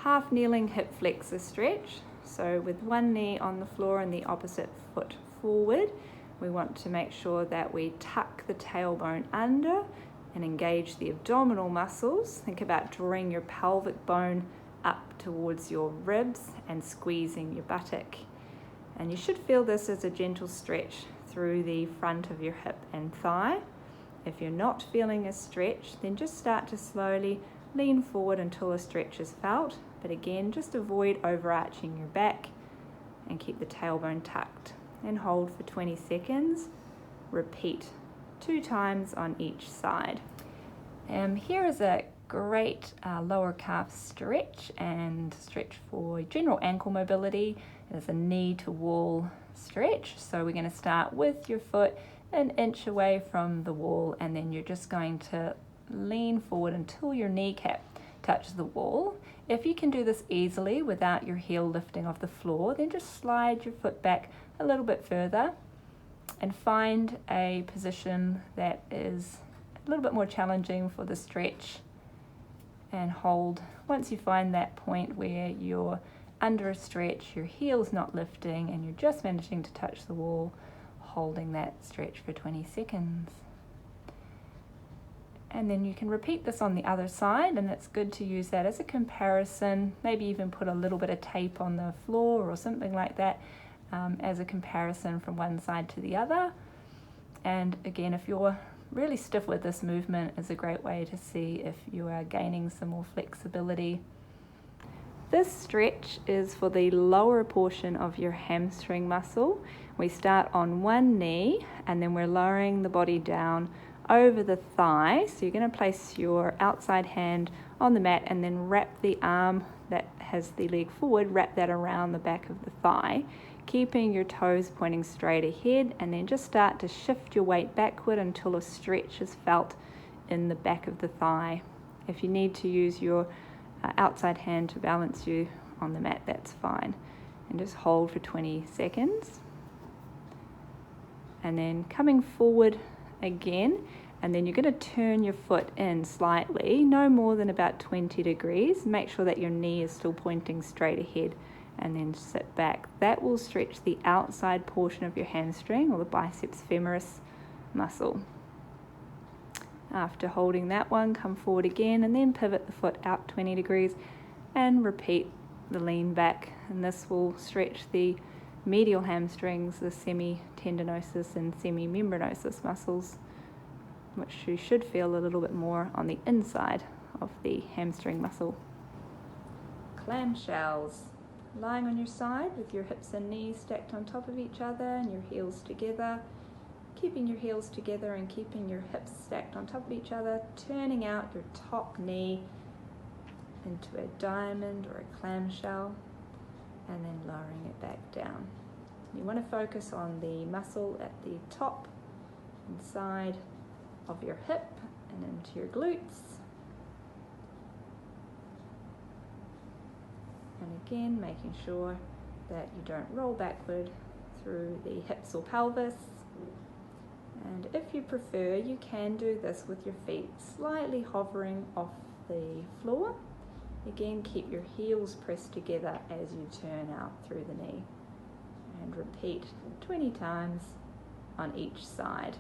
half kneeling hip flexor stretch. So with one knee on the floor and the opposite foot forward, we want to make sure that we tuck the tailbone under and engage the abdominal muscles. Think about drawing your pelvic bone up towards your ribs and squeezing your buttock. And you should feel this as a gentle stretch through the front of your hip and thigh. If you're not feeling a stretch, then just start to slowly lean forward until a stretch is felt. But again, just avoid overarching your back and keep the tailbone tucked. And hold for 20 seconds. Repeat 2 times on each side. Here is a great lower calf stretch and stretch for general ankle mobility. It is a knee to wall stretch. So we're going to start with your foot an inch away from the wall, and then you're just going to lean forward until your kneecap touches the wall. If you can do this easily without your heel lifting off the floor, then just slide your foot back a little bit further and find a position that is a little bit more challenging for the stretch, and hold. Once you find that point where you're under a stretch, your heel's not lifting and you're just managing to touch the wall, holding that stretch for 20 seconds. And then you can repeat this on the other side, and it's good to use that as a comparison. Maybe even put a little bit of tape on the floor or something like that as a comparison from one side to the other. And again, if you're really stiff with this movement, is a great way to see if you are gaining some more flexibility. This stretch is for the lower portion of your hamstring muscle. We start on one knee and then we're lowering the body down over the thigh. So you're going to place your outside hand on the mat and then wrap the arm that has the leg forward, wrap that around the back of the thigh, keeping your toes pointing straight ahead, and then just start to shift your weight backward until a stretch is felt in the back of the thigh. If you need to use your outside hand to balance you on the mat, that's fine. And just hold for 20 seconds. And then coming forward again, and then you're going to turn your foot in slightly, no more than about 20 degrees. Make sure that your knee is still pointing straight ahead, and then sit back. That will stretch the outside portion of your hamstring or the biceps femoris muscle. After holding that one, come forward again and then pivot the foot out 20 degrees and repeat the lean back. And this will stretch the medial hamstrings, the semitendinosus and semimembranosus muscles, which you should feel a little bit more on the inside of the hamstring muscle. Clamshells. Lying on your side with your hips and knees stacked on top of each other and your heels together. Keeping your heels together and keeping your hips stacked on top of each other, turning out your top knee into a diamond or a clamshell, and then lowering it back down. You want to focus on the muscle at the top and side of your hip and into your glutes. And again, making sure that you don't roll backward through the hips or pelvis. And if you prefer, you can do this with your feet slightly hovering off the floor. Again, keep your heels pressed together as you turn out through the knee. And repeat 20 times on each side.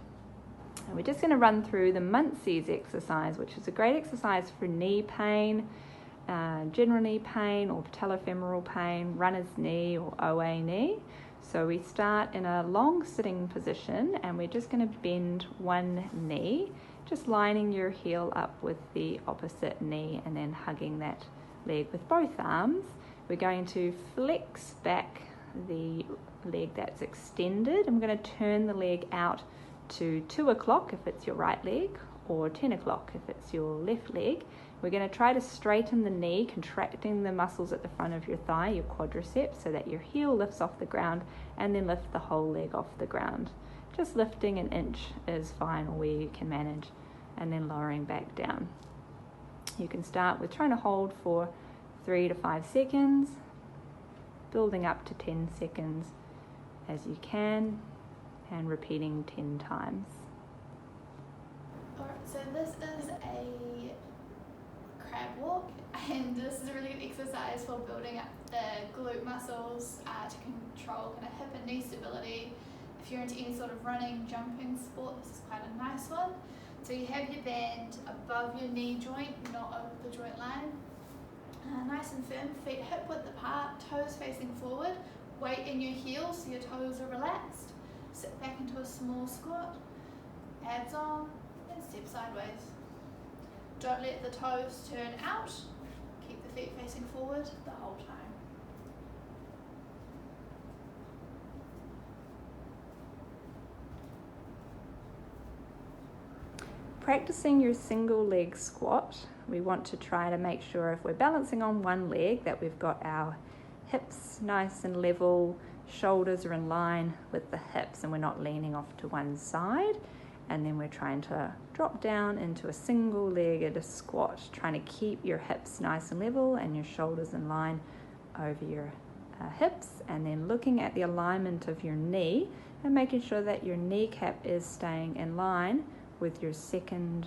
And we're just going to run through the Muncie's exercise, which is a great exercise for knee pain, general knee pain or patellofemoral pain, runner's knee or OA knee. So we start in a long sitting position and we're just going to bend one knee, just lining your heel up with the opposite knee and then hugging that leg with both arms. We're going to flex back the leg that's extended. I'm going to turn the leg out to 2 o'clock if it's your right leg, or 10 o'clock if it's your left leg. We're going to try to straighten the knee, contracting the muscles at the front of your thigh, your quadriceps, so that your heel lifts off the ground, and then lift the whole leg off the ground. Just lifting an inch is fine, or where you can manage, and then lowering back down. You can start with trying to hold for 3 to 5 seconds, building up to 10 seconds as you can, and repeating 10 times. Alright, so this is a crab walk, And this is a really good exercise for building up the glute muscles to control kind of hip and knee stability. If you're into any sort of running, jumping sport, this is quite a nice one. So you have your band above your knee joint, not over the joint line. Nice and firm, feet hip width apart, toes facing forward, weight in your heels so your toes are relaxed. Sit back into a small squat, abs on, and step sideways. Don't let the toes turn out, keep the feet facing forward the whole time. Practicing your single leg squat, we want to try to make sure if we're balancing on one leg that we've got our hips nice and level, shoulders are in line with the hips and we're not leaning off to one side. And then we're trying to drop down into a single-legged squat, trying to keep your hips nice and level and your shoulders in line over your hips, and then looking at the alignment of your knee and making sure that your kneecap is staying in line with your second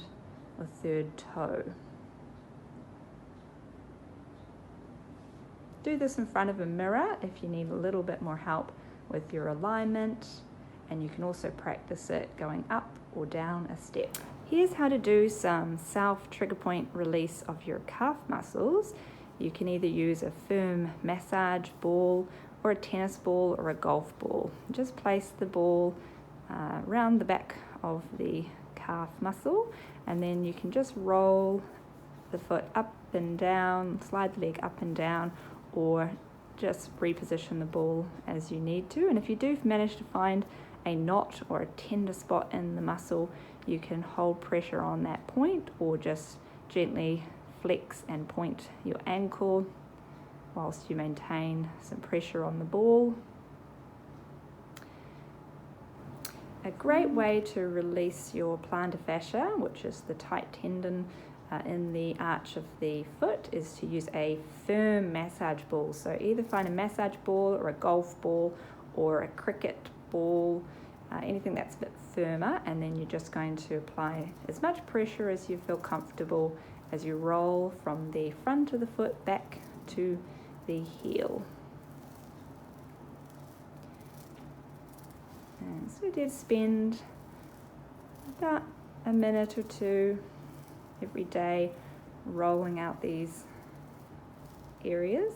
or third toe. Do this in front of a mirror if you need a little bit more help with your alignment, and you can also practice it going up or down a step. Here's how to do some self trigger point release of your calf muscles. You can either use a firm massage ball or a tennis ball or a golf ball. Just place the ball around the back of the calf muscle, and then you can just roll the foot up and down, slide the leg up and down, or just reposition the ball as you need to. And if you do manage to find a knot or a tender spot in the muscle, you can hold pressure on that point or just gently flex and point your ankle whilst you maintain some pressure on the ball. A great way to release your plantar fascia, which is the tight tendon in the arch of the foot, is to use a firm massage ball. So either find a massage ball or a golf ball or a cricket ball, anything that's a bit firmer, and then you're just going to apply as much pressure as you feel comfortable as you roll from the front of the foot back to the heel. And so we did spend about a minute or two every day rolling out these areas.